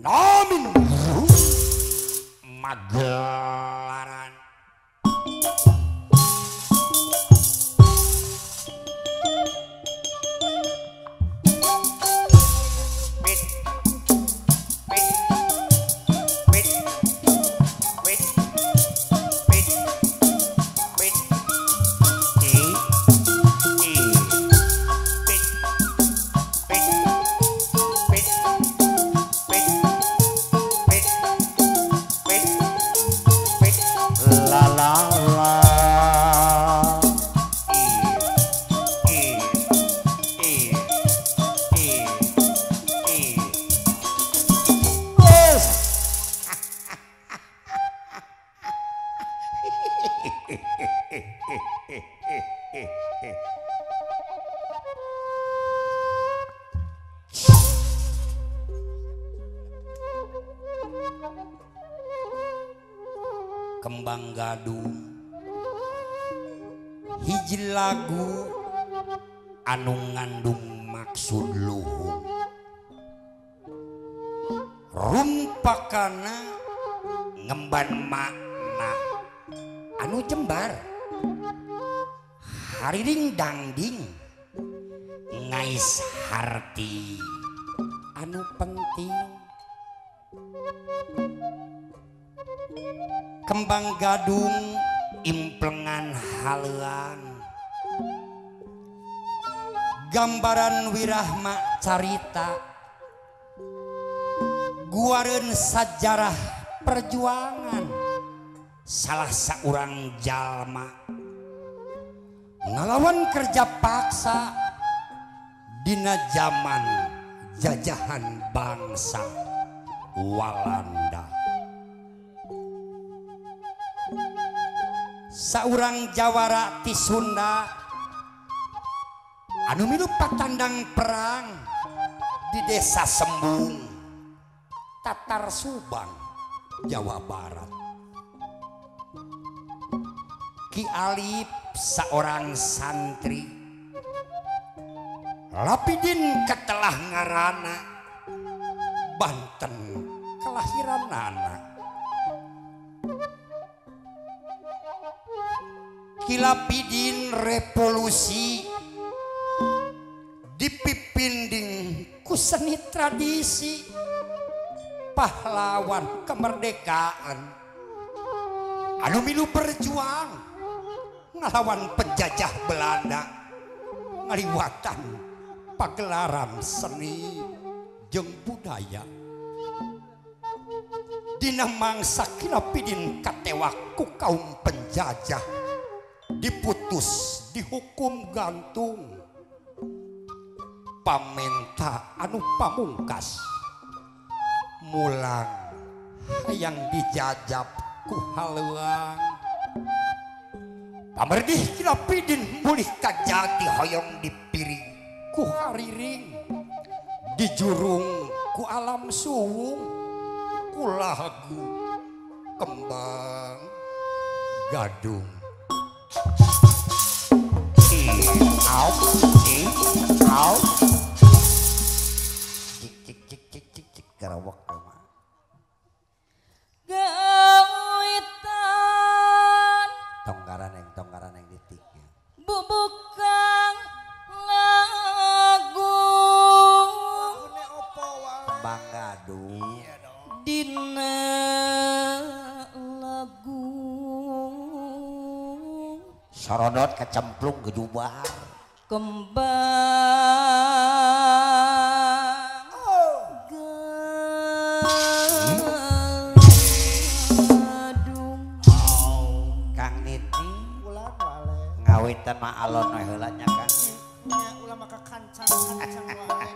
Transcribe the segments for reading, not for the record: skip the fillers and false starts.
Namin Magelaran. Kembang gadung hiji lagu anu ngandung maksud luhung rumpakana ngemban makna anu jembar hariring dangding ngais harti anu penting. Kembang gadung implengan haleang gambaran wirahma carita guareun sajarah perjuangan salah saurang jalma ngalawan kerja paksa dina zaman jajahan bangsa Walanda. Saurang jawara ti Sunda anu milu patandang perang di desa Sembung Tatar Subang Jawa Barat. Ki Alip seorang santri Lapidin ketelah ngarana Banten kelahiran anak Kilapidin revolusi dipimpin ku seni tradisi pahlawan kemerdekaan anu milu berjuang ngelawan penjajah Belanda ngaliwatan pagelaran seni jeung budaya dina mangsa Kilapidin katewa ku kaum penjajah diputus dihukum gantung pamenta anu pamungkas mulang hayang dijajab ku haleuang pamerdih Kilapidin mulih ka jati hoyong dipiring ku hariring dijurung ku alam suwung ku lagu kembang gadung. Out, out, cik cik cik cik cik cik garawak mah. Gawitan tonggaran yang ditik. bubukang lagu Kembang gadung. dina lagu Sorodot kecemplung gedubar. kembang gadung Kang Niti ngawitan mah alon we heula nya Kang. nya ulah maka kancang wae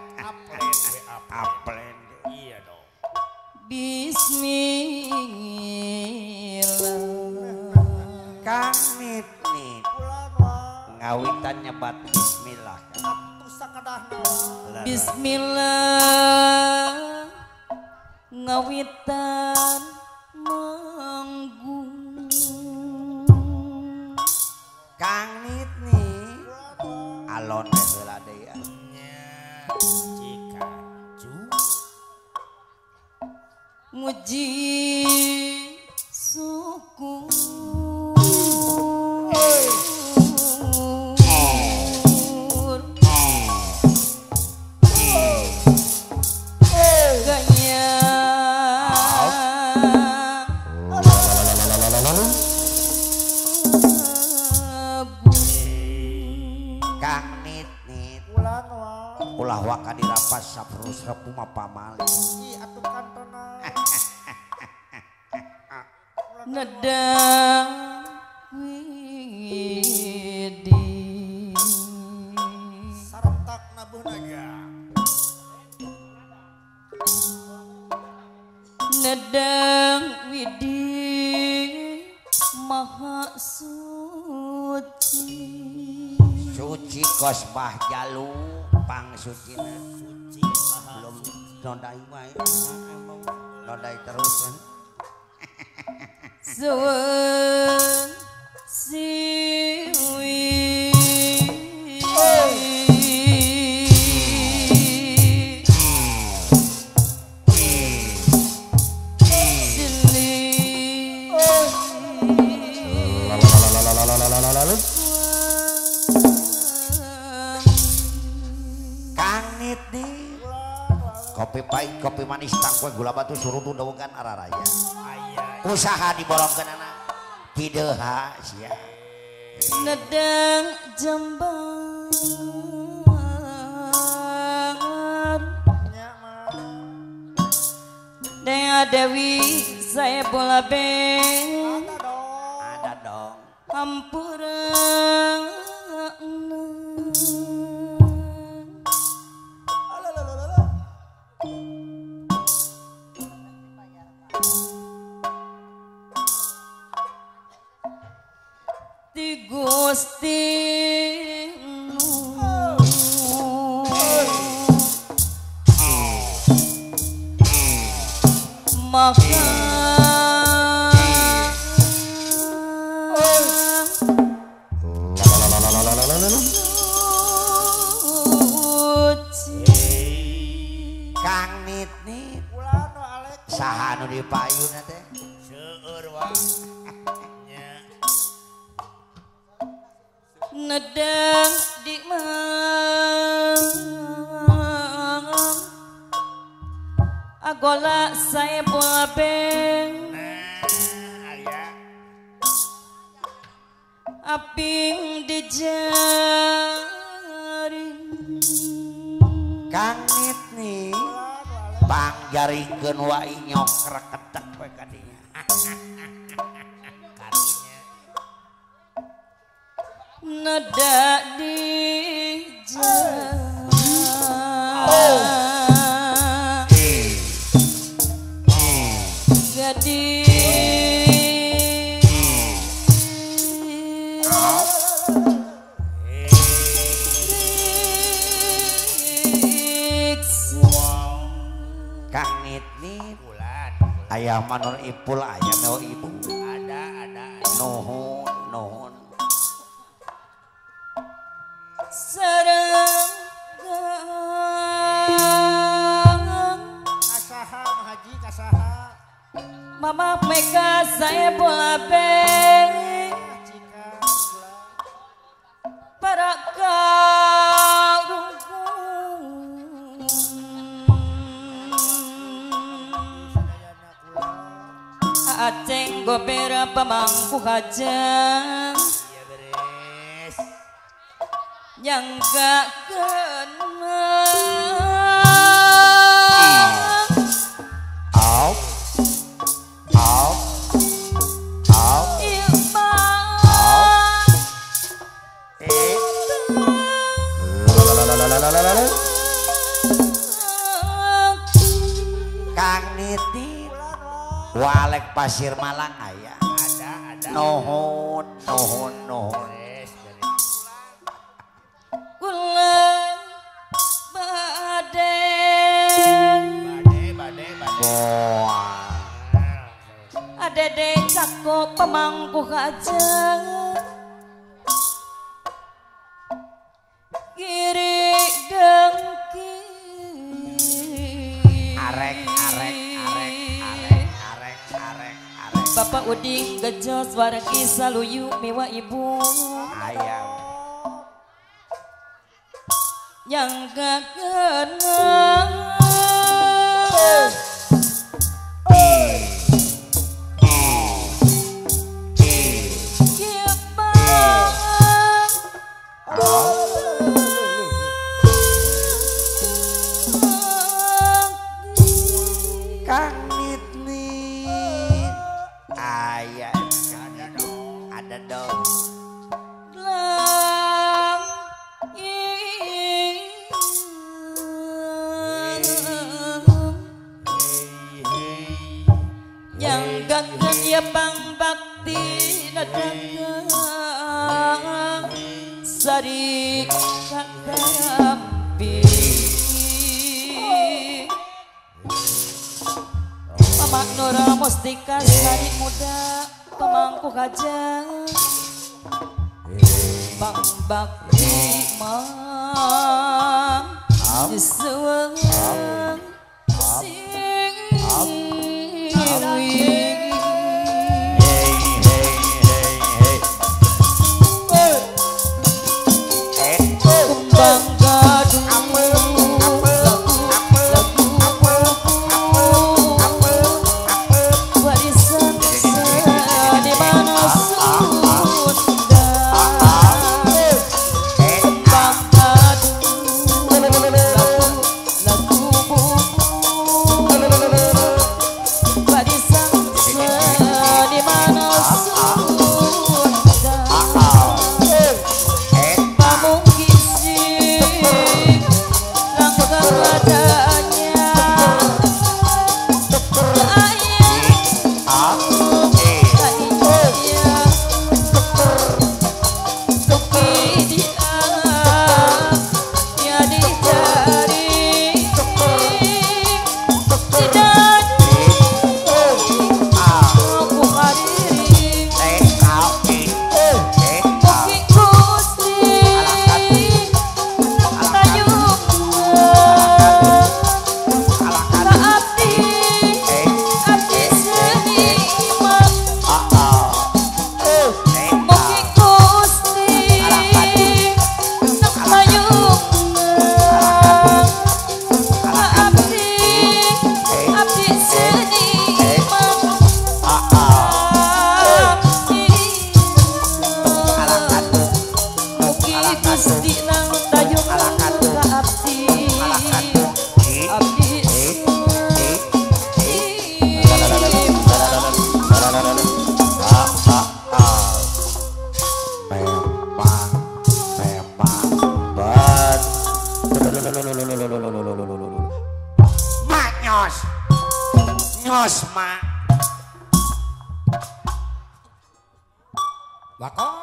Aplen iya dong. Bismillah Kang Niti ulah wae ngawitan nyebat bismillah. pusakadahna Bismillah ngawitan manggung Kang Niti alon we heula deui. jika ju muji syukur ulah waka dirapas saprus repu mapamali atuh kantona nedang widi sarentak nabuh naga nedang widi maha suci suci kosbah jalu pang sucina suci belum nodai wae emang nodai terus kan suweng siwi kopi pahit kopi manis tangkwe gula batu suruh dawakan araraya usaha dibolongkan anak kideha sia nedang jambangan Dea Dewi saya bola beng ada dong hampura Ti Gusti maka Kang Nit saha nu dipayuna teh seueur wae nedang di agola saya bola beng aping di jaring Kang Nit nih bang jarikeun wae nyok reketek we ka dinya nada di jaring gadis Kang Nit nih ayah manor ipul ayah meo ibu ada nuhun sareng kasaha mahaji kasaha Mama Mega saya bola beng cika para karung aceng gobera pamangku kajang yang gak kenal out Kang Niti walek Pasir Malang aya ada nuhun kula bade adede cakep pemangku kajang kiri dengki arek Bapak Uding gejos wargi saluyu mewa ibu ayam yang gak kenal Kang Nitni ayah ada dong yang gaggan ya bang bakti nadagang sari katampi Mama Nora Mustika sari muda pemangku kajang bang bakti mang disuang mak nyos mak Lah kok